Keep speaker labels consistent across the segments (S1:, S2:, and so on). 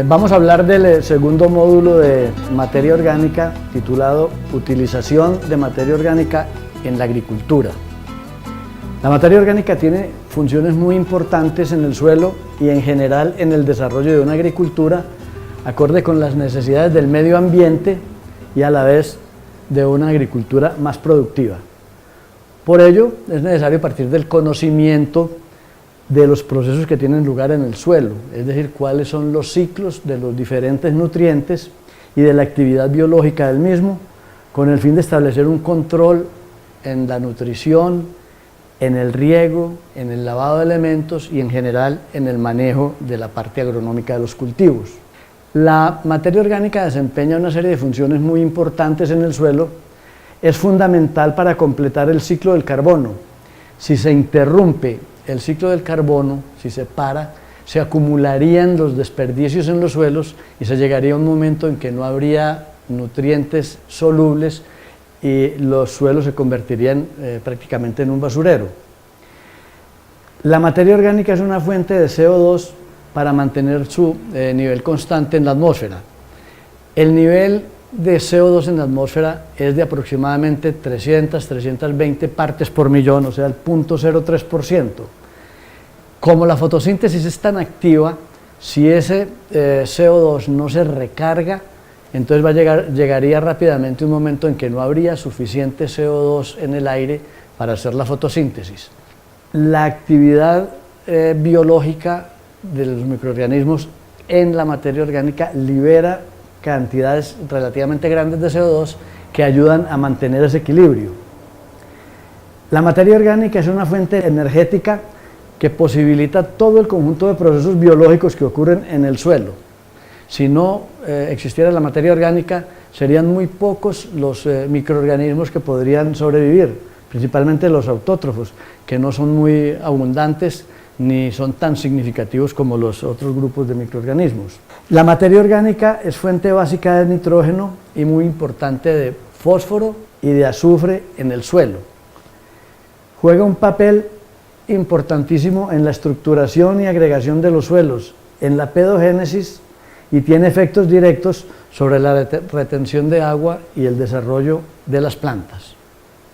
S1: Vamos a hablar del segundo módulo de materia orgánica titulado Utilización de materia orgánica en la agricultura. La materia orgánica tiene funciones muy importantes en el suelo y en general en el desarrollo de una agricultura acorde con las necesidades del medio ambiente y a la vez de una agricultura más productiva. Por ello es necesario partir del conocimiento de los procesos que tienen lugar en el suelo, es decir, cuáles son los ciclos de los diferentes nutrientes y de la actividad biológica del mismo, con el fin de establecer un control en la nutrición, en el riego, en el lavado de elementos y en general en el manejo de la parte agronómica de los cultivos. La materia orgánica desempeña una serie de funciones muy importantes en el suelo. Es fundamental para completar el ciclo del carbono. Si se interrumpe el ciclo del carbono, si se para, se acumularían los desperdicios en los suelos y se llegaría a un momento en que no habría nutrientes solubles y los suelos se convertirían prácticamente en un basurero. La materia orgánica es una fuente de CO2 para mantener su nivel constante en la atmósfera. El nivel de CO2 en la atmósfera es de aproximadamente 300-320 partes por millón, o sea, el 0.03%. Como la fotosíntesis es tan activa, si ese CO2 no se recarga, entonces llegaría rápidamente un momento en que no habría suficiente CO2 en el aire para hacer la fotosíntesis. La actividad biológica de los microorganismos en la materia orgánica libera cantidades relativamente grandes de CO2 que ayudan a mantener ese equilibrio. La materia orgánica es una fuente energética que posibilita todo el conjunto de procesos biológicos que ocurren en el suelo. Si no existiera la materia orgánica, serían muy pocos los microorganismos que podrían sobrevivir, principalmente los autótrofos, que no son muy abundantes ni son tan significativos como los otros grupos de microorganismos. La materia orgánica es fuente básica de nitrógeno y muy importante de fósforo y de azufre en el suelo. Juega un papel importantísimo en la estructuración y agregación de los suelos, en la pedogénesis, y tiene efectos directos sobre la retención de agua y el desarrollo de las plantas.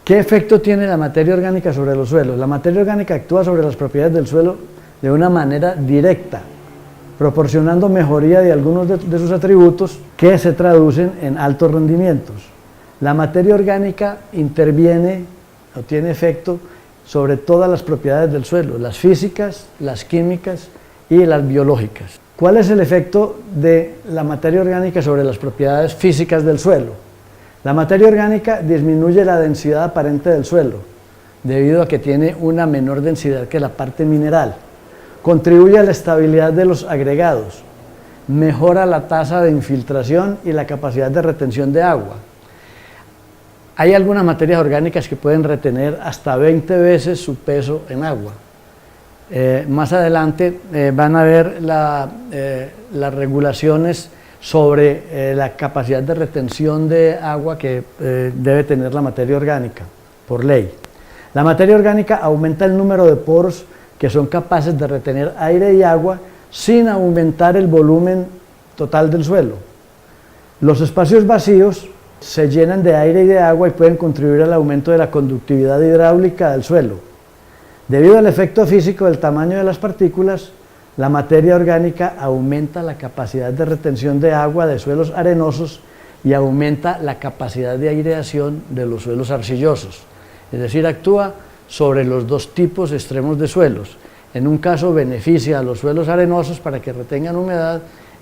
S1: ¿Qué efecto tiene la materia orgánica sobre los suelos? La materia orgánica actúa sobre las propiedades del suelo de una manera directa, proporcionando mejoría de algunos de sus atributos que se traducen en altos rendimientos. La materia orgánica interviene o tiene efecto sobre todas las propiedades del suelo, las físicas, las químicas y las biológicas. ¿Cuál es el efecto de la materia orgánica sobre las propiedades físicas del suelo? La materia orgánica disminuye la densidad aparente del suelo, debido a que tiene una menor densidad que la parte mineral. Contribuye a la estabilidad de los agregados, mejora la tasa de infiltración y la capacidad de retención de agua. Hay algunas materias orgánicas que pueden retener hasta 20 veces su peso en agua. Más adelante van a ver las regulaciones sobre la capacidad de retención de agua que debe tener la materia orgánica, por ley. La materia orgánica aumenta el número de poros que son capaces de retener aire y agua sin aumentar el volumen total del suelo. Los espacios vacíos se llenan de aire y de agua y pueden contribuir al aumento de la conductividad hidráulica del suelo. Debido al efecto físico del tamaño de las partículas, la materia orgánica aumenta la capacidad de retención de agua de suelos arenosos y aumenta la capacidad de aireación de los suelos arcillosos. Es decir, actúa sobre los dos tipos extremos de suelos. En un caso beneficia a los suelos arenosos para que retengan humedad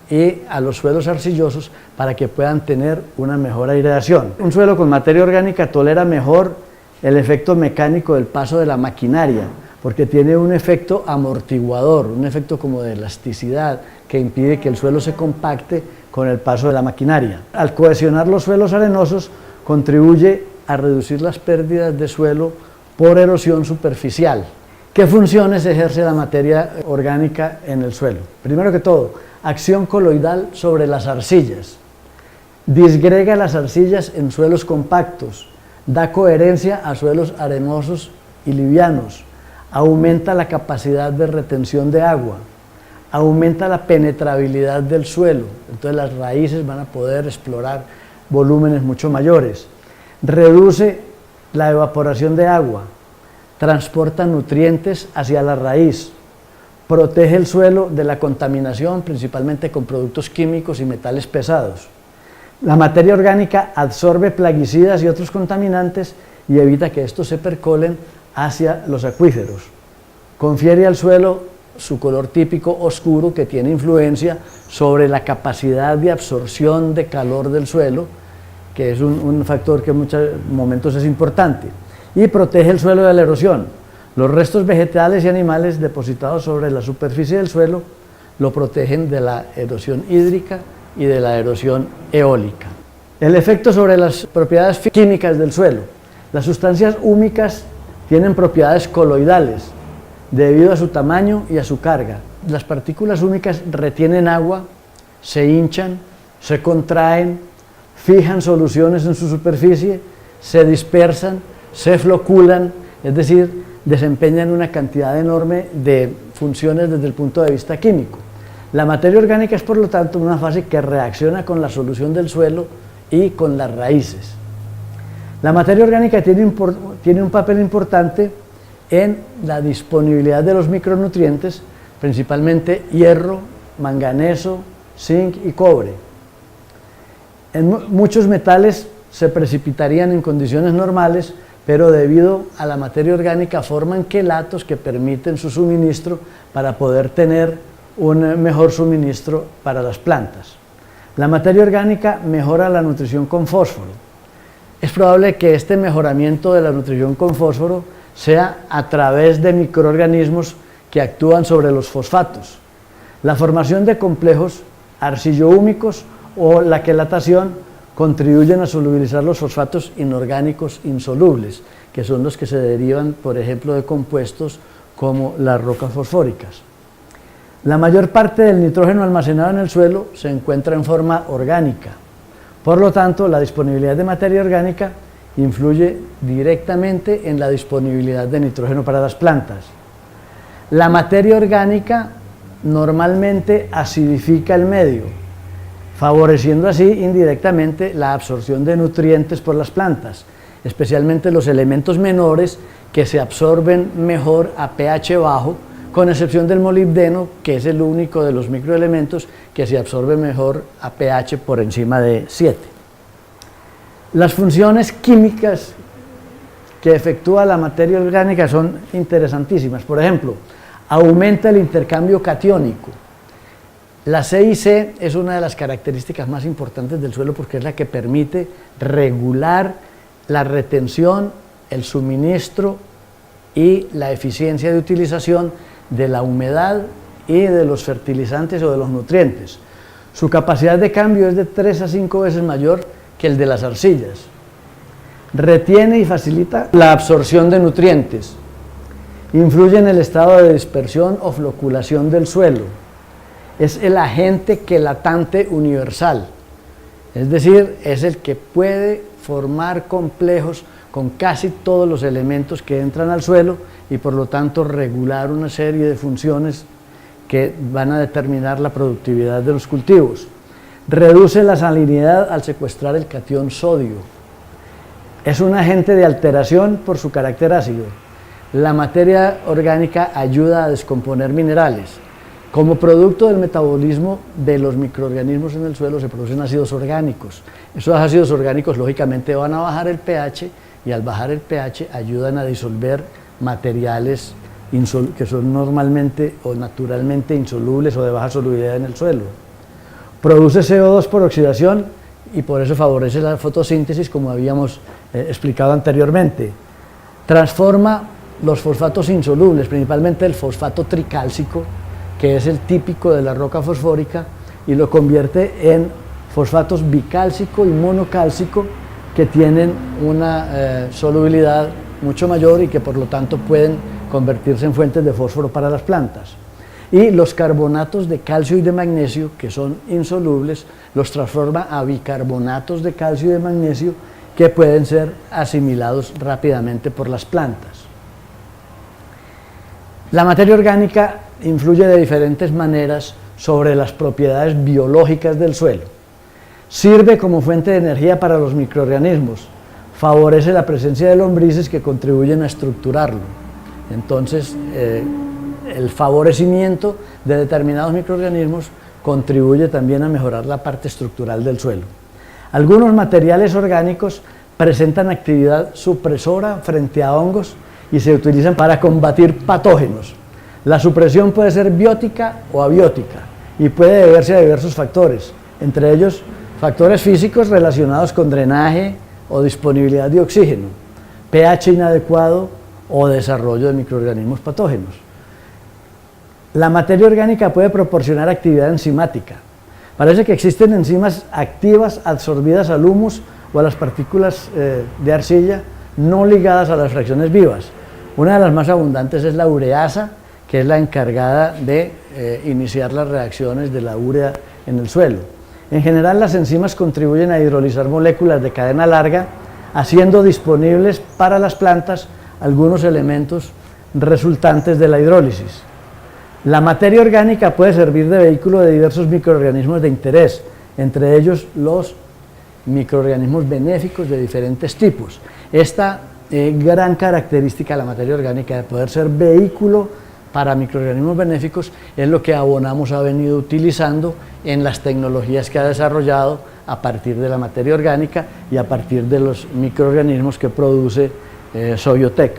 S1: y a los suelos arcillosos para que puedan tener una mejor aireación. Un suelo con materia orgánica tolera mejor el efecto mecánico del paso de la maquinaria, porque tiene un efecto amortiguador, un efecto como de elasticidad que impide que el suelo se compacte con el paso de la maquinaria. Al cohesionar los suelos arenosos, contribuye a reducir las pérdidas de suelo por erosión superficial. ¿Qué funciones ejerce la materia orgánica en el suelo? Primero que todo, acción coloidal sobre las arcillas. Disgrega las arcillas en suelos compactos, da coherencia a suelos arenosos y livianos, aumenta la capacidad de retención de agua, aumenta la penetrabilidad del suelo, entonces las raíces van a poder explorar volúmenes mucho mayores. Reduce la evaporación de agua, transporta nutrientes hacia la raíz, protege el suelo de la contaminación, principalmente con productos químicos y metales pesados. La materia orgánica absorbe plaguicidas y otros contaminantes y evita que estos se percolen hacia los acuíferos. Confiere al suelo su color típico oscuro, que tiene influencia sobre la capacidad de absorción de calor del suelo, que es un factor que en muchos momentos es importante, y protege el suelo de la erosión. Los restos vegetales y animales depositados sobre la superficie del suelo lo protegen de la erosión hídrica y de la erosión eólica. El efecto sobre las propiedades químicas del suelo. Las sustancias húmicas tienen propiedades coloidales debido a su tamaño y a su carga. Las partículas húmicas retienen agua, se hinchan, se contraen, fijan soluciones en su superficie, se dispersan, se floculan, es decir, desempeñan una cantidad enorme de funciones desde el punto de vista químico. La materia orgánica es, por lo tanto, una fase que reacciona con la solución del suelo y con las raíces. La materia orgánica tiene un papel importante en la disponibilidad de los micronutrientes, principalmente hierro, manganeso, zinc y cobre. Muchos metales se precipitarían en condiciones normales, pero debido a la materia orgánica forman quelatos que permiten su suministro para poder tener un mejor suministro para las plantas. La materia orgánica mejora la nutrición con fósforo. Es probable que este mejoramiento de la nutrición con fósforo sea a través de microorganismos que actúan sobre los fosfatos. La formación de complejos arcillo-húmicos o la quelatación contribuyen a solubilizar los fosfatos inorgánicos insolubles, que son los que se derivan, por ejemplo, de compuestos como las rocas fosfóricas. La mayor parte del nitrógeno almacenado en el suelo se encuentra en forma orgánica. Por lo tanto, la disponibilidad de materia orgánica influye directamente en la disponibilidad de nitrógeno para las plantas. La materia orgánica normalmente acidifica el medio, favoreciendo así indirectamente la absorción de nutrientes por las plantas, especialmente los elementos menores que se absorben mejor a pH bajo, con excepción del molibdeno, que es el único de los microelementos que se absorbe mejor a pH por encima de 7. Las funciones químicas que efectúa la materia orgánica son interesantísimas. Por ejemplo, aumenta el intercambio catiónico. La CIC es una de las características más importantes del suelo porque es la que permite regular la retención, el suministro y la eficiencia de utilización de la humedad y de los fertilizantes o de los nutrientes. Su capacidad de cambio es de 3 a 5 veces mayor que el de las arcillas. Retiene y facilita la absorción de nutrientes. Influye en el estado de dispersión o floculación del suelo. Es el agente quelatante universal, es decir, es el que puede formar complejos con casi todos los elementos que entran al suelo y por lo tanto regular una serie de funciones que van a determinar la productividad de los cultivos. Reduce la salinidad al secuestrar el catión sodio. Es un agente de alteración por su carácter ácido. La materia orgánica ayuda a descomponer minerales. Como producto del metabolismo de los microorganismos en el suelo se producen ácidos orgánicos. Esos ácidos orgánicos lógicamente van a bajar el pH y al bajar el pH ayudan a disolver materiales que son normalmente o naturalmente insolubles o de baja solubilidad en el suelo. Produce CO2 por oxidación y por eso favorece la fotosíntesis, como habíamos explicado anteriormente. Transforma los fosfatos insolubles, principalmente el fosfato tricálcico, que es el típico de la roca fosfórica, y lo convierte en fosfatos bicálcico y monocálcico que tienen una solubilidad mucho mayor y que por lo tanto pueden convertirse en fuentes de fósforo para las plantas. Y los carbonatos de calcio y de magnesio, que son insolubles, los transforma a bicarbonatos de calcio y de magnesio que pueden ser asimilados rápidamente por las plantas. La materia orgánica influye de diferentes maneras sobre las propiedades biológicas del suelo. Sirve como fuente de energía para los microorganismos, favorece la presencia de lombrices que contribuyen a estructurarlo. Entonces, el favorecimiento de determinados microorganismos contribuye también a mejorar la parte estructural del suelo. Algunos materiales orgánicos presentan actividad supresora frente a hongos y se utilizan para combatir patógenos. La supresión puede ser biótica o abiótica y puede deberse a diversos factores, entre ellos factores físicos relacionados con drenaje o disponibilidad de oxígeno, pH inadecuado o desarrollo de microorganismos patógenos. La materia orgánica puede proporcionar actividad enzimática. Parece que existen enzimas activas absorbidas al humus o a las partículas de arcilla no ligadas a las fracciones vivas. Una de las más abundantes es la ureasa, que es la encargada de iniciar las reacciones de la urea en el suelo. En general, las enzimas contribuyen a hidrolizar moléculas de cadena larga, haciendo disponibles para las plantas algunos elementos resultantes de la hidrólisis. La materia orgánica puede servir de vehículo de diversos microorganismos de interés, entre ellos los microorganismos benéficos de diferentes tipos. Esta gran característica de la materia orgánica de poder ser vehículo para microorganismos benéficos es lo que Abonamos ha venido utilizando en las tecnologías que ha desarrollado a partir de la materia orgánica y a partir de los microorganismos que produce Soyotec.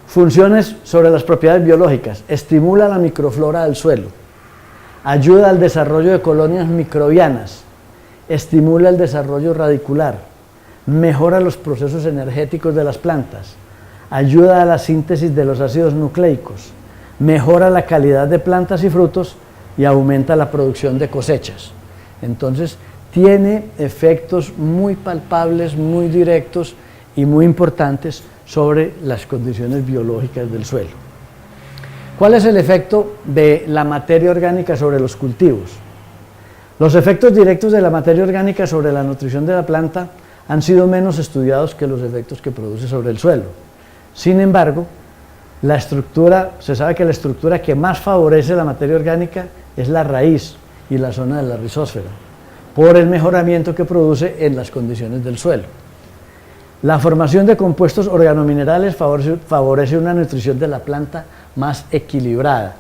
S1: Funciones sobre las propiedades biológicas: estimula la microflora del suelo, ayuda al desarrollo de colonias microbianas, estimula el desarrollo radicular, mejora los procesos energéticos de las plantas, ayuda a la síntesis de los ácidos nucleicos, mejora la calidad de plantas y frutos y aumenta la producción de cosechas. Entonces, tiene efectos muy palpables, muy directos y muy importantes sobre las condiciones biológicas del suelo. ¿Cuál es el efecto de la materia orgánica sobre los cultivos? Los efectos directos de la materia orgánica sobre la nutrición de la planta han sido menos estudiados que los efectos que produce sobre el suelo. Sin embargo, se sabe que la estructura que más favorece la materia orgánica es la raíz y la zona de la rizósfera, por el mejoramiento que produce en las condiciones del suelo. La formación de compuestos organominerales favorece una nutrición de la planta más equilibrada.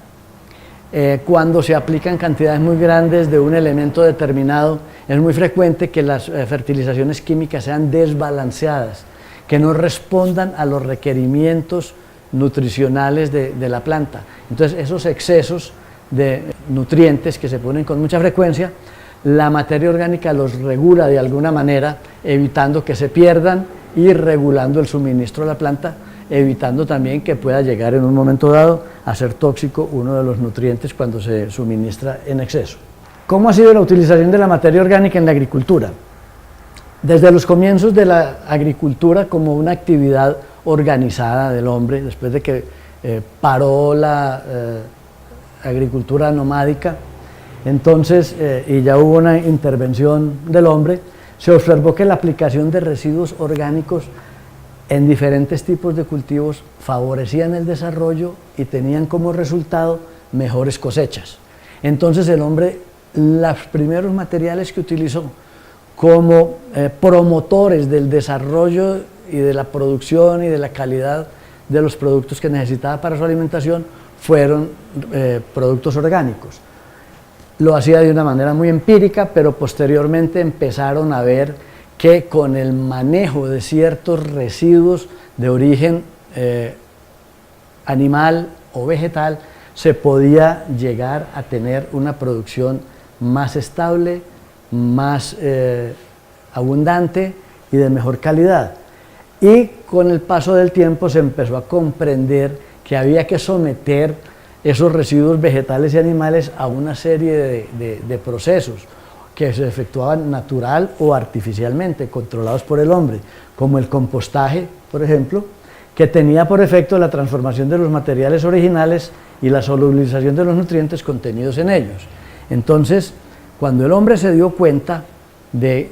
S1: Cuando se aplican cantidades muy grandes de un elemento determinado, es muy frecuente que las fertilizaciones químicas sean desbalanceadas, que no respondan a los requerimientos nutricionales de la planta. Entonces, esos excesos de nutrientes que se ponen con mucha frecuencia, la materia orgánica los regula de alguna manera, evitando que se pierdan y regulando el suministro a la planta, evitando también que pueda llegar en un momento dado a ser tóxico uno de los nutrientes cuando se suministra en exceso. ¿Cómo ha sido la utilización de la materia orgánica en la agricultura? Desde los comienzos de la agricultura como una actividad organizada del hombre, después de que paró la agricultura nomádica, entonces, y ya hubo una intervención del hombre, se observó que la aplicación de residuos orgánicos en diferentes tipos de cultivos favorecían el desarrollo y tenían como resultado mejores cosechas. Entonces el hombre, los primeros materiales que utilizó como promotores del desarrollo y de la producción y de la calidad de los productos que necesitaba para su alimentación fueron productos orgánicos. Lo hacía de una manera muy empírica, pero posteriormente empezaron a ver que con el manejo de ciertos residuos de origen animal o vegetal se podía llegar a tener una producción más estable, más abundante y de mejor calidad. Y con el paso del tiempo se empezó a comprender que había que someter esos residuos vegetales y animales a una serie de procesos que se efectuaban natural o artificialmente, controlados por el hombre, como el compostaje, por ejemplo, que tenía por efecto la transformación de los materiales originales y la solubilización de los nutrientes contenidos en ellos. Entonces, cuando el hombre se dio cuenta de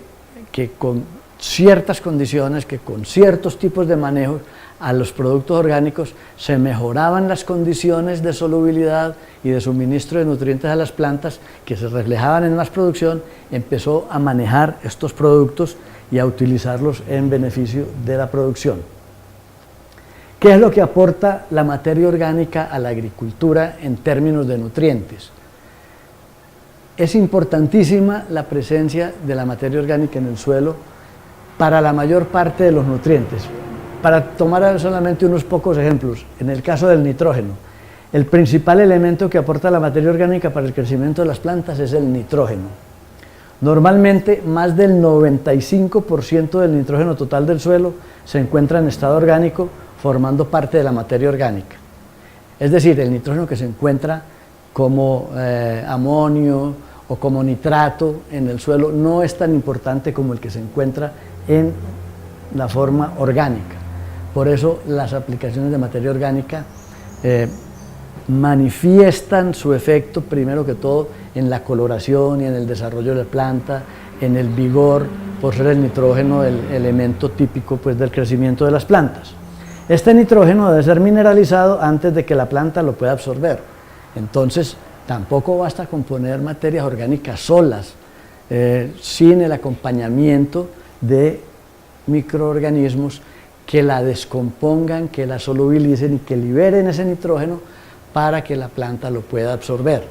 S1: que con ciertas condiciones, que con ciertos tipos de manejo a los productos orgánicos se mejoraban las condiciones de solubilidad y de suministro de nutrientes a las plantas, que se reflejaban en más producción. Empezó a manejar estos productos y a utilizarlos en beneficio de la producción. ¿Qué es lo que aporta la materia orgánica a la agricultura en términos de nutrientes? Es importantísima la presencia de la materia orgánica en el suelo para la mayor parte de los nutrientes. Para tomar solamente unos pocos ejemplos, en el caso del nitrógeno, el principal elemento que aporta la materia orgánica para el crecimiento de las plantas es el nitrógeno. Normalmente, más del 95% del nitrógeno total del suelo se encuentra en estado orgánico, formando parte de la materia orgánica. Es decir, el nitrógeno que se encuentra como amonio o como nitrato en el suelo no es tan importante como el que se encuentra en la forma orgánica. Por eso las aplicaciones de materia orgánica manifiestan su efecto, primero que todo, en la coloración y en el desarrollo de la planta, en el vigor, por ser el nitrógeno el elemento típico, pues, del crecimiento de las plantas. Este nitrógeno debe ser mineralizado antes de que la planta lo pueda absorber. Entonces, tampoco basta con poner materias orgánicas solas, sin el acompañamiento de microorganismos que la descompongan, que la solubilicen y que liberen ese nitrógeno para que la planta lo pueda absorber.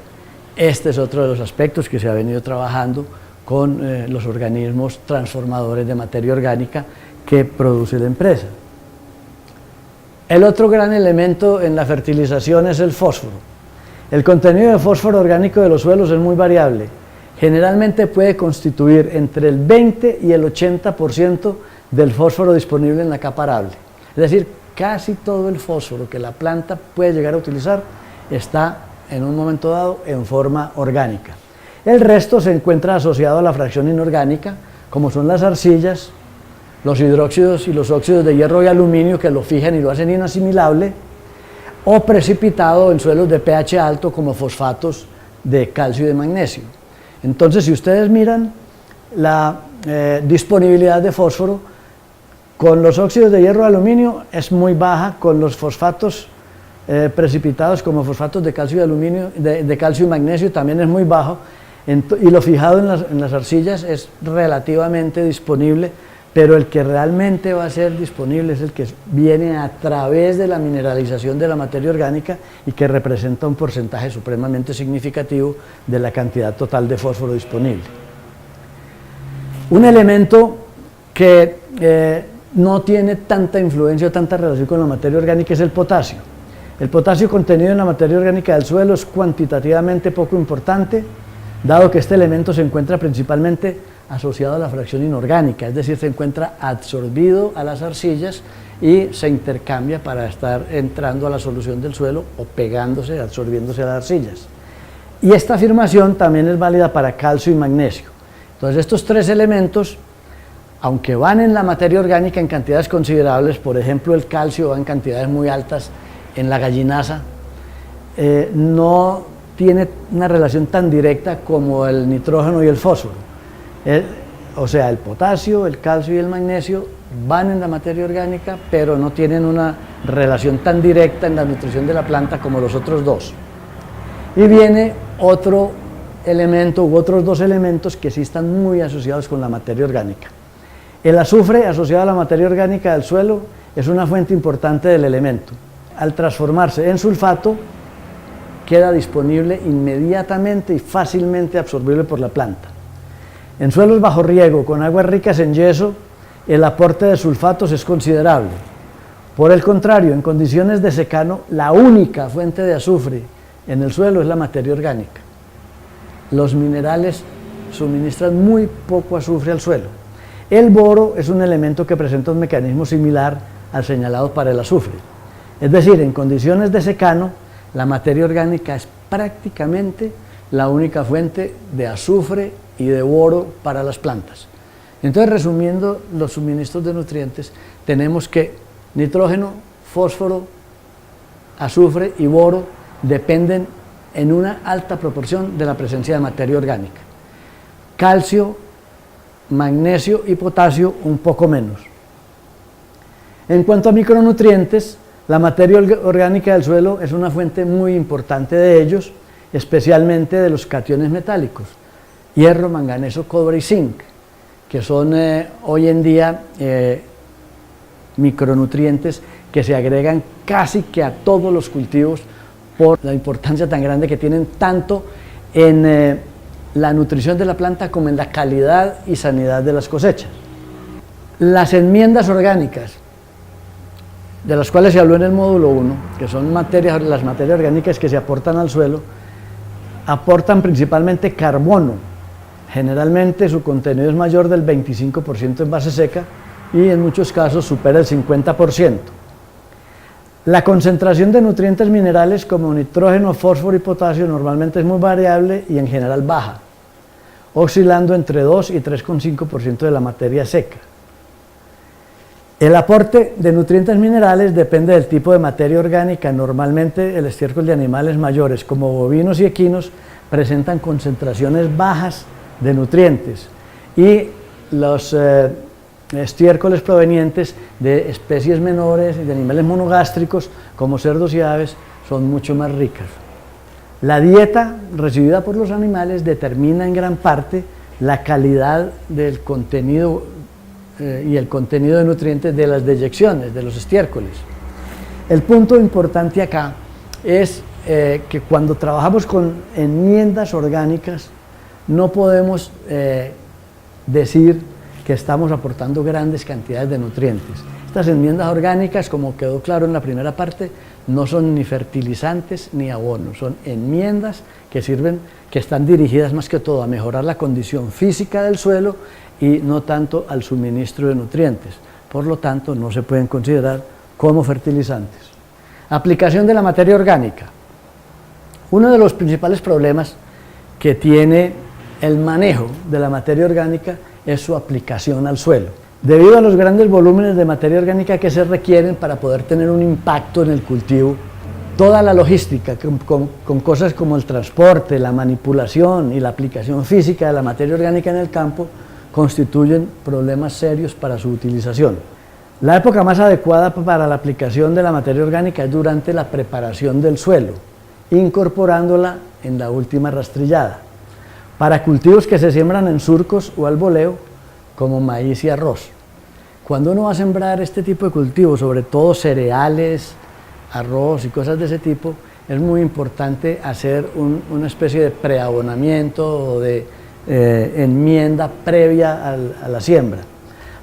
S1: Este es otro de los aspectos que se ha venido trabajando con los organismos transformadores de materia orgánica que produce la empresa. El otro gran elemento en la fertilización es el fósforo. El contenido de fósforo orgánico de los suelos es muy variable. Generalmente puede constituir entre el 20 y el 80% del fósforo disponible en la capa arable. Es decir, casi todo el fósforo que la planta puede llegar a utilizar está en un momento dado en forma orgánica. El resto se encuentra asociado a la fracción inorgánica, como son las arcillas, los hidróxidos y los óxidos de hierro y aluminio, que lo fijan y lo hacen inasimilable, o precipitado en suelos de pH alto como fosfatos de calcio y de magnesio. Entonces, si ustedes miran la disponibilidad de fósforo, con los óxidos de hierro y aluminio es muy baja, con los fosfatos precipitados como fosfatos de calcio y aluminio, de calcio y magnesio también es muy bajo, y lo fijado en las arcillas es relativamente disponible, pero el que realmente va a ser disponible es el que viene a través de la mineralización de la materia orgánica y que representa un porcentaje supremamente significativo de la cantidad total de fósforo disponible. Un elemento que no tiene tanta influencia o tanta relación con la materia orgánica es el potasio. El potasio contenido en la materia orgánica del suelo es cuantitativamente poco importante, dado que este elemento se encuentra principalmente asociado a la fracción inorgánica, es decir, se encuentra absorbido a las arcillas y se intercambia para estar entrando a la solución del suelo o pegándose, absorbiéndose a las arcillas. Y esta afirmación también es válida para calcio y magnesio. Entonces, estos tres elementos, aunque van en la materia orgánica en cantidades considerables, por ejemplo, el calcio va en cantidades muy altas en la gallinaza, no tiene una relación tan directa como el nitrógeno y el fósforo. O sea, el potasio, el calcio y el magnesio van en la materia orgánica, pero no tienen una relación tan directa en la nutrición de la planta como los otros dos. Y viene otro elemento u otros dos elementos que sí están muy asociados con la materia orgánica. El azufre asociado a la materia orgánica del suelo es una fuente importante del elemento. Al transformarse en sulfato, queda disponible inmediatamente y fácilmente absorbible por la planta. En suelos bajo riego, con aguas ricas en yeso, el aporte de sulfatos es considerable. Por el contrario, en condiciones de secano, la única fuente de azufre en el suelo es la materia orgánica. Los minerales suministran muy poco azufre al suelo. El boro es un elemento que presenta un mecanismo similar al señalado para el azufre. Es decir, en condiciones de secano, la materia orgánica es prácticamente la única fuente de azufre y de boro para las plantas. Entonces, resumiendo los suministros de nutrientes, tenemos que nitrógeno, fósforo, azufre y boro dependen en una alta proporción de la presencia de materia orgánica. Calcio magnesio y potasio un poco menos. En cuanto a micronutrientes, la materia orgánica del suelo es una fuente muy importante de ellos, especialmente de los cationes metálicos, hierro, manganeso, cobre y zinc, que son hoy en día micronutrientes que se agregan casi que a todos los cultivos por la importancia tan grande que tienen tanto en la nutrición de la planta como en la calidad y sanidad de las cosechas. Las enmiendas orgánicas, de las cuales se habló en el módulo 1, que son las materias orgánicas que se aportan al suelo, aportan principalmente carbono. Generalmente su contenido es mayor del 25% en base seca y en muchos casos supera el 50%. La concentración de nutrientes minerales como nitrógeno, fósforo y potasio normalmente es muy variable y en general baja, oscilando entre 2 y 3,5% de la materia seca. El aporte de nutrientes minerales depende del tipo de materia orgánica. Normalmente el estiércol de animales mayores como bovinos y equinos presentan concentraciones bajas de nutrientes y los estiércoles provenientes de especies menores y de animales monogástricos como cerdos y aves son mucho más ricas. La dieta recibida por los animales determina en gran parte la calidad del contenido y el contenido de nutrientes de las deyecciones, de los estiércoles. El punto importante acá es que cuando trabajamos con enmiendas orgánicas no podemos decir que estamos aportando grandes cantidades de nutrientes. Estas enmiendas orgánicas, como quedó claro en la primera parte, no son ni fertilizantes ni abonos, son enmiendas que sirven, que están dirigidas más que todo a mejorar la condición física del suelo y no tanto al suministro de nutrientes. Por lo tanto, no se pueden considerar como fertilizantes. Aplicación de la materia orgánica. Uno de los principales problemas que tiene el manejo de la materia orgánica es su aplicación al suelo. Debido a los grandes volúmenes de materia orgánica que se requieren para poder tener un impacto en el cultivo, toda la logística con cosas como el transporte, la manipulación y la aplicación física de la materia orgánica en el campo constituyen problemas serios para su utilización. La época más adecuada para la aplicación de la materia orgánica es durante la preparación del suelo, incorporándola en la última rastrillada, para cultivos que se siembran en surcos o al voleo, como maíz y arroz. Cuando uno va a sembrar este tipo de cultivos, sobre todo cereales, arroz y cosas de ese tipo, es muy importante hacer una especie de preabonamiento o de enmienda previa a la siembra.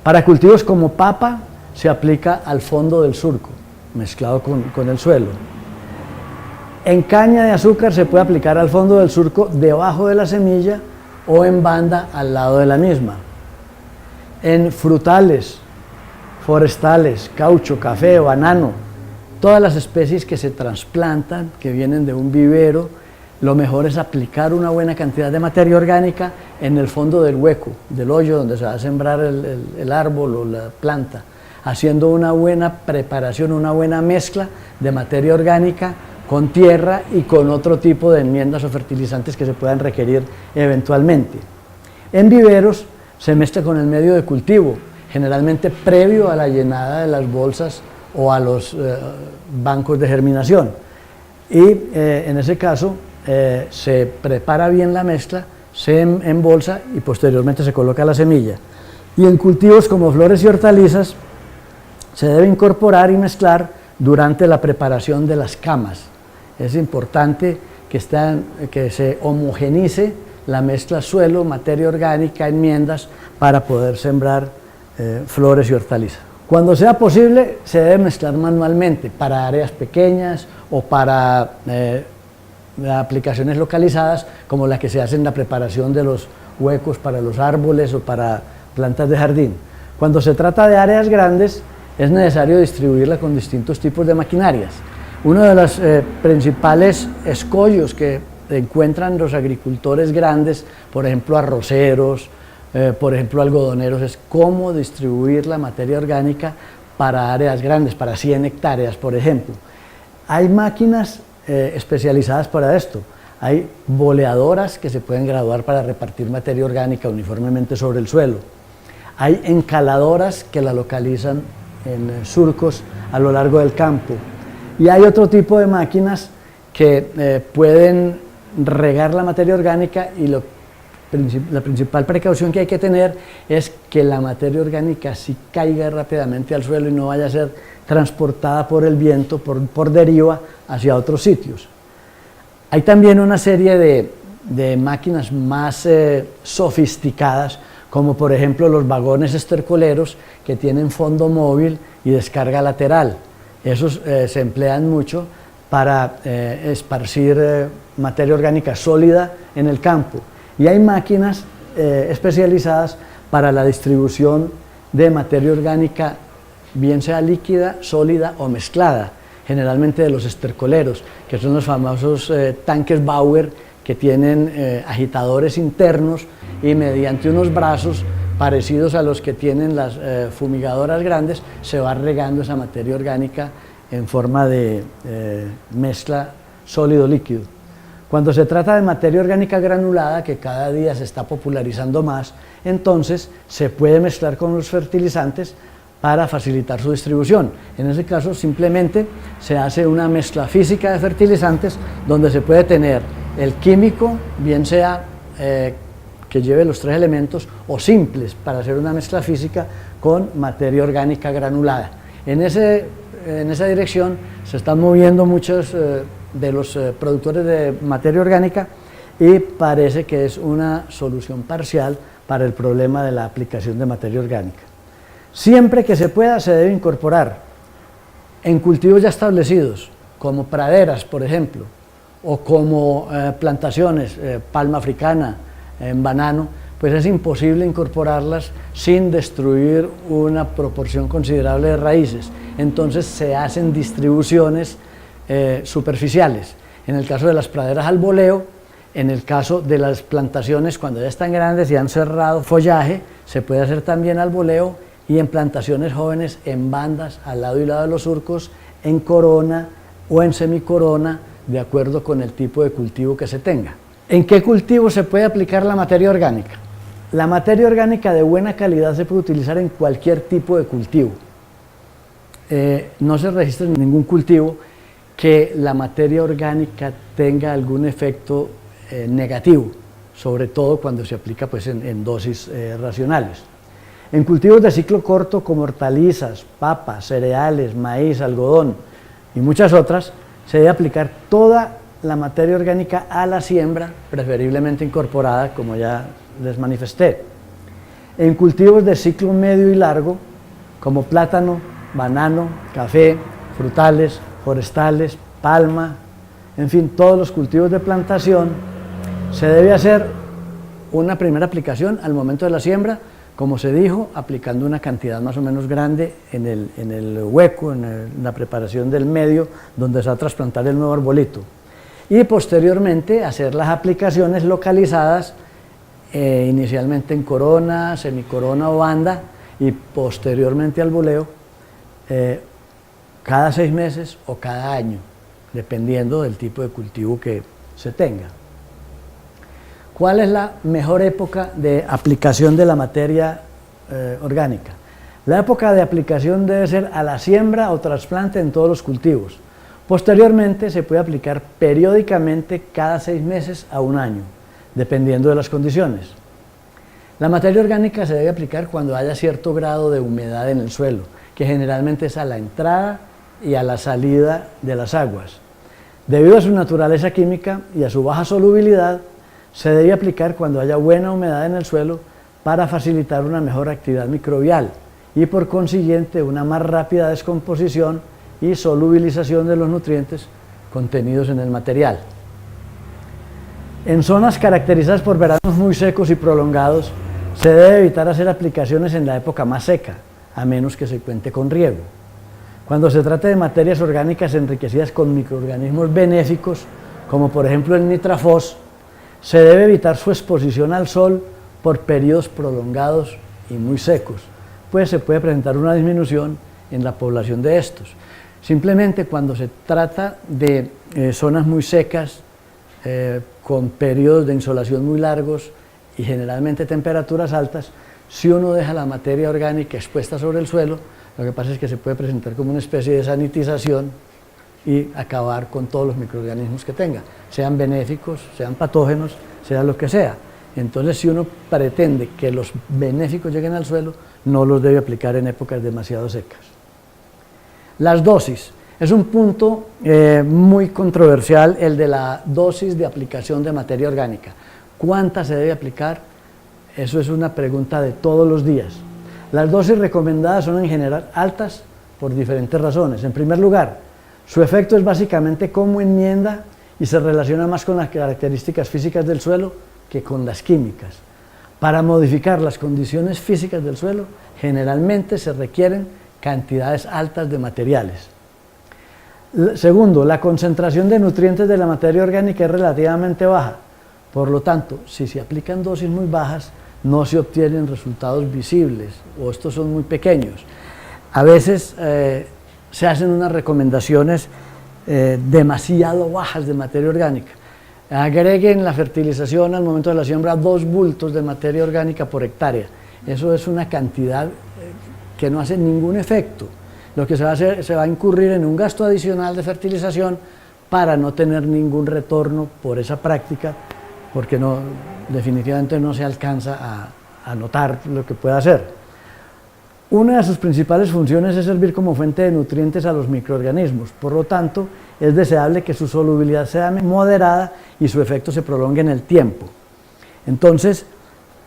S1: Para cultivos como papa se aplica al fondo del surco, mezclado con el suelo. En caña de azúcar se puede aplicar al fondo del surco debajo de la semilla o en banda al lado de la misma. En frutales, forestales, caucho, café, banano, todas las especies que se trasplantan, que vienen de un vivero, lo mejor es aplicar una buena cantidad de materia orgánica en el fondo del hueco, del hoyo donde se va a sembrar el árbol o la planta, haciendo una buena preparación, una buena mezcla de materia orgánica con tierra y con otro tipo de enmiendas o fertilizantes que se puedan requerir eventualmente. En viveros se mezcla con el medio de cultivo, generalmente previo a la llenada de las bolsas o a los bancos de germinación. Y en ese caso se prepara bien la mezcla, se embolsa y posteriormente se coloca la semilla. Y en cultivos como flores y hortalizas se debe incorporar y mezclar durante la preparación de las camas. Es importante que se homogenice la mezcla suelo, materia orgánica, enmiendas para poder sembrar flores y hortalizas. Cuando sea posible se debe mezclar manualmente para áreas pequeñas o para aplicaciones localizadas como la que se hace en la preparación de los huecos para los árboles o para plantas de jardín. Cuando se trata de áreas grandes es necesario distribuirla con distintos tipos de maquinarias. Uno de los principales escollos que encuentran los agricultores grandes, por ejemplo arroceros, por ejemplo algodoneros, es cómo distribuir la materia orgánica para áreas grandes, para 100 hectáreas, por ejemplo. Hay máquinas especializadas para esto. Hay boleadoras que se pueden graduar para repartir materia orgánica uniformemente sobre el suelo. Hay encaladoras que la localizan en surcos a lo largo del campo. Y hay otro tipo de máquinas que pueden regar la materia orgánica, y la principal precaución que hay que tener es que la materia orgánica sí caiga rápidamente al suelo y no vaya a ser transportada por el viento, por deriva, hacia otros sitios. Hay también una serie de máquinas más sofisticadas, como por ejemplo los vagones estercoleros, que tienen fondo móvil y descarga lateral. Esos se emplean mucho para esparcir materia orgánica sólida en el campo. Y hay máquinas especializadas para la distribución de materia orgánica, bien sea líquida, sólida o mezclada, generalmente de los estercoleros, que son los famosos tanques Bauer, que tienen agitadores internos y mediante unos brazos parecidos a los que tienen las fumigadoras grandes, se va regando esa materia orgánica en forma de mezcla sólido-líquido. Cuando se trata de materia orgánica granulada, que cada día se está popularizando más, entonces se puede mezclar con los fertilizantes para facilitar su distribución. En ese caso simplemente se hace una mezcla física de fertilizantes donde se puede tener el químico, bien sea que lleve los 3 elementos, o simples para hacer una mezcla física con materia orgánica granulada. En esa dirección se están moviendo muchos de los productores de materia orgánica, y parece que es una solución parcial para el problema de la aplicación de materia orgánica. Siempre que se pueda, se debe incorporar en cultivos ya establecidos, como praderas, por ejemplo, o como plantaciones, palma africana, en banano, pues es imposible incorporarlas sin destruir una proporción considerable de raíces. Entonces se hacen distribuciones superficiales. En el caso de las praderas al boleo, en el caso de las plantaciones cuando ya están grandes y han cerrado follaje, se puede hacer también al boleo, y en plantaciones jóvenes en bandas al lado y lado de los surcos, en corona o en semicorona, de acuerdo con el tipo de cultivo que se tenga. ¿En qué cultivo se puede aplicar la materia orgánica? La materia orgánica de buena calidad se puede utilizar en cualquier tipo de cultivo. No se registra en ningún cultivo que la materia orgánica tenga algún efecto negativo, sobre todo cuando se aplica pues, en dosis racionales. En cultivos de ciclo corto como hortalizas, papas, cereales, maíz, algodón y muchas otras, se debe aplicar toda la materia orgánica a la siembra, preferiblemente incorporada, como ya les manifesté. En cultivos de ciclo medio y largo, como plátano, banano, café, frutales, forestales, palma, en fin, todos los cultivos de plantación, se debe hacer una primera aplicación al momento de la siembra, como se dijo, aplicando una cantidad más o menos grande en el hueco, en la preparación del medio donde se va a trasplantar el nuevo arbolito. Y posteriormente hacer las aplicaciones localizadas, inicialmente en corona, semicorona o banda, y posteriormente al boleo, cada 6 meses o cada año, dependiendo del tipo de cultivo que se tenga. ¿Cuál es la mejor época de aplicación de la materia orgánica? La época de aplicación debe ser a la siembra o trasplante en todos los cultivos. Posteriormente se puede aplicar periódicamente cada 6 meses a 1 año, dependiendo de las condiciones. La materia orgánica se debe aplicar cuando haya cierto grado de humedad en el suelo, que generalmente es a la entrada y a la salida de las aguas. Debido a su naturaleza química y a su baja solubilidad, se debe aplicar cuando haya buena humedad en el suelo para facilitar una mejor actividad microbial y por consiguiente una más rápida descomposición y solubilización de los nutrientes contenidos en el material. En zonas caracterizadas por veranos muy secos y prolongados, se debe evitar hacer aplicaciones en la época más seca, a menos que se cuente con riego. Cuando se trata de materias orgánicas enriquecidas con microorganismos benéficos, como por ejemplo el nitrafos, se debe evitar su exposición al sol por periodos prolongados y muy secos, pues se puede presentar una disminución en la población de estos. Simplemente cuando se trata de zonas muy secas con periodos de insolación muy largos y generalmente temperaturas altas, si uno deja la materia orgánica expuesta sobre el suelo, lo que pasa es que se puede presentar como una especie de sanitización y acabar con todos los microorganismos que tenga, sean benéficos, sean patógenos, sea lo que sea. Entonces, si uno pretende que los benéficos lleguen al suelo, no los debe aplicar en épocas demasiado secas. Las dosis. Es un punto muy controversial el de la dosis de aplicación de materia orgánica. ¿Cuánta se debe aplicar? Eso es una pregunta de todos los días. Las dosis recomendadas son en general altas por diferentes razones. En primer lugar, su efecto es básicamente como enmienda y se relaciona más con las características físicas del suelo que con las químicas. Para modificar las condiciones físicas del suelo, generalmente se requieren cantidades altas de materiales. Segundo, la concentración de nutrientes de la materia orgánica es relativamente baja. Por lo tanto, si se aplican dosis muy bajas, no se obtienen resultados visibles o estos son muy pequeños. A veces se hacen unas recomendaciones demasiado bajas de materia orgánica. Agreguen la fertilización al momento de la siembra 2 bultos de materia orgánica por hectárea. Eso es una cantidad que no hace ningún efecto. Lo que se va a hacer, se va a incurrir en un gasto adicional de fertilización para no tener ningún retorno por esa práctica, porque definitivamente no se alcanza a notar lo que puede hacer. Una de sus principales funciones es servir como fuente de nutrientes a los microorganismos, por lo tanto es deseable que su solubilidad sea moderada y su efecto se prolongue en el tiempo. Entonces,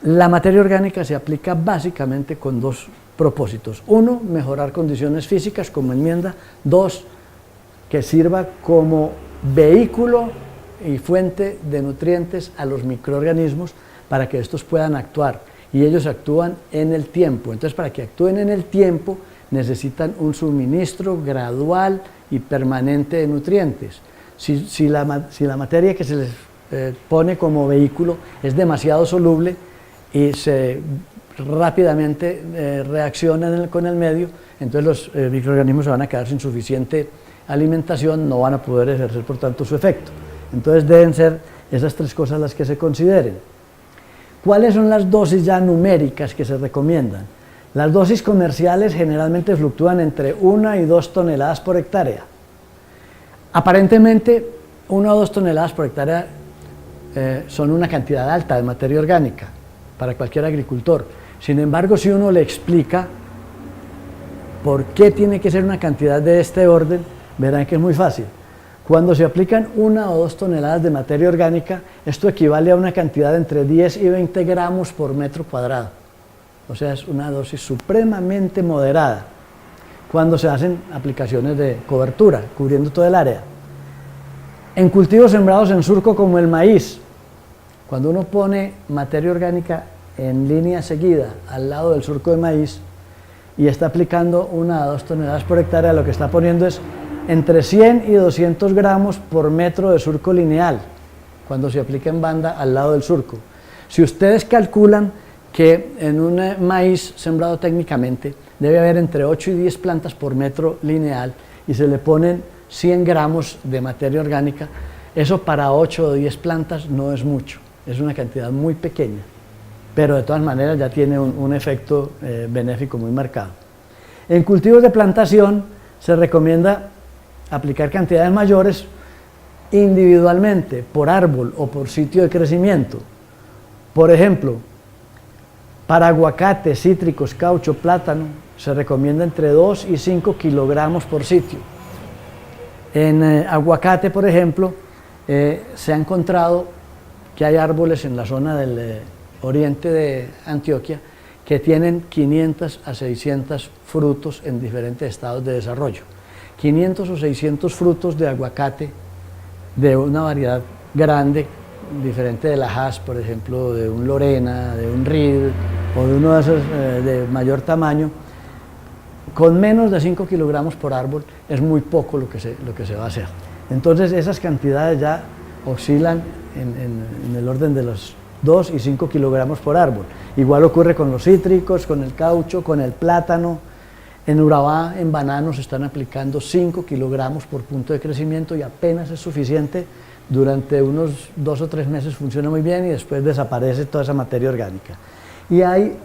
S1: la materia orgánica se aplica básicamente con 2 propósitos. 1, mejorar condiciones físicas como enmienda. 2, que sirva como vehículo y fuente de nutrientes a los microorganismos para que estos puedan actuar, y ellos actúan en el tiempo. Entonces, para que actúen en el tiempo necesitan un suministro gradual y permanente de nutrientes. Si la materia que se les pone como vehículo es demasiado soluble y se rápidamente reacciona con el medio, entonces los microorganismos se van a quedar sin suficiente alimentación, no van a poder ejercer por tanto su efecto. Entonces deben ser esas 3 cosas las que se consideren. ¿Cuáles son las dosis ya numéricas que se recomiendan? Las dosis comerciales generalmente fluctúan entre 1 y 2 toneladas por hectárea. Aparentemente 1 o 2 toneladas por hectárea son una cantidad alta de materia orgánica para cualquier agricultor. Sin embargo, si uno le explica por qué tiene que ser una cantidad de este orden, verán que es muy fácil. Cuando se aplican 1 o 2 toneladas de materia orgánica, esto equivale a una cantidad de entre 10 y 20 gramos por metro cuadrado. O sea, es una dosis supremamente moderada cuando se hacen aplicaciones de cobertura, cubriendo todo el área. En cultivos sembrados en surco como el maíz, cuando uno pone materia orgánica en línea seguida al lado del surco de maíz y está aplicando 1 a 2 toneladas por hectárea, lo que está poniendo es entre 100 y 200 gramos por metro de surco lineal, cuando se aplica en banda al lado del surco. Si ustedes calculan que en un maíz sembrado técnicamente debe haber entre 8 y 10 plantas por metro lineal y se le ponen 100 gramos de materia orgánica, eso para 8 o 10 plantas no es mucho, es una cantidad muy pequeña, pero de todas maneras ya tiene un efecto benéfico muy marcado. En cultivos de plantación se recomienda aplicar cantidades mayores individualmente, por árbol o por sitio de crecimiento. Por ejemplo, para aguacate, cítricos, caucho, plátano, se recomienda entre 2 y 5 kilogramos por sitio. En aguacate, por ejemplo, se ha encontrado que hay árboles en la zona del oriente de Antioquia que tienen 500 a 600 frutos en diferentes estados de desarrollo. 500 o 600 frutos de aguacate de una variedad grande, diferente de la Hass, por ejemplo, de un Lorena, de un Reed o de uno de esos de mayor tamaño, con menos de 5 kilogramos por árbol es muy poco lo que se va a hacer. Entonces esas cantidades ya oscilan en el orden de los 2 y 5 kilogramos por árbol. Igual ocurre con los cítricos, con el caucho, con el plátano. En Urabá, en bananos, están aplicando 5 kilogramos por punto de crecimiento y apenas es suficiente durante unos 2 o 3 meses funciona muy bien y después desaparece toda esa materia orgánica. Y hay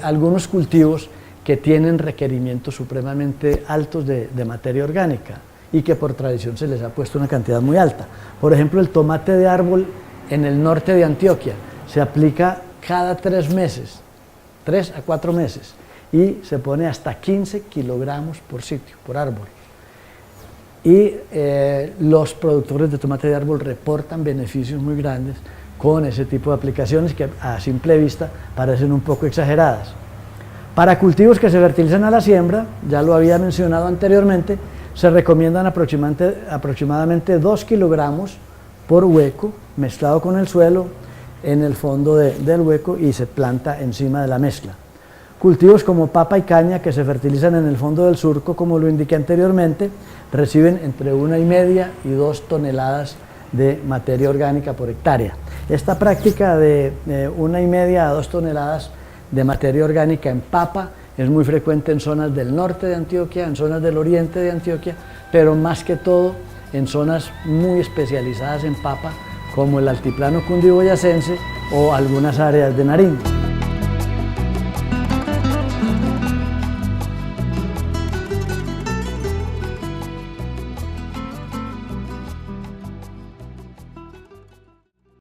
S1: algunos cultivos que tienen requerimientos supremamente altos de materia orgánica y que por tradición se les ha puesto una cantidad muy alta. Por ejemplo, el tomate de árbol en el norte de Antioquia se aplica cada 3 meses, 3 a 4 meses, y se pone hasta 15 kilogramos por sitio, por árbol. Y los productores de tomate de árbol reportan beneficios muy grandes con ese tipo de aplicaciones que a simple vista parecen un poco exageradas. Para cultivos que se fertilizan a la siembra, ya lo había mencionado anteriormente, se recomiendan aproximadamente 2 kilogramos por hueco mezclado con el suelo en el fondo del hueco y se planta encima de la mezcla. Cultivos como papa y caña que se fertilizan en el fondo del surco, como lo indiqué anteriormente, reciben entre 1,5 y 2 toneladas de materia orgánica por hectárea. Esta práctica de 1,5 a 2 toneladas de materia orgánica en papa es muy frecuente en zonas del norte de Antioquia, en zonas del oriente de Antioquia, pero más que todo en zonas muy especializadas en papa, como el altiplano cundiboyacense o algunas áreas de Nariño.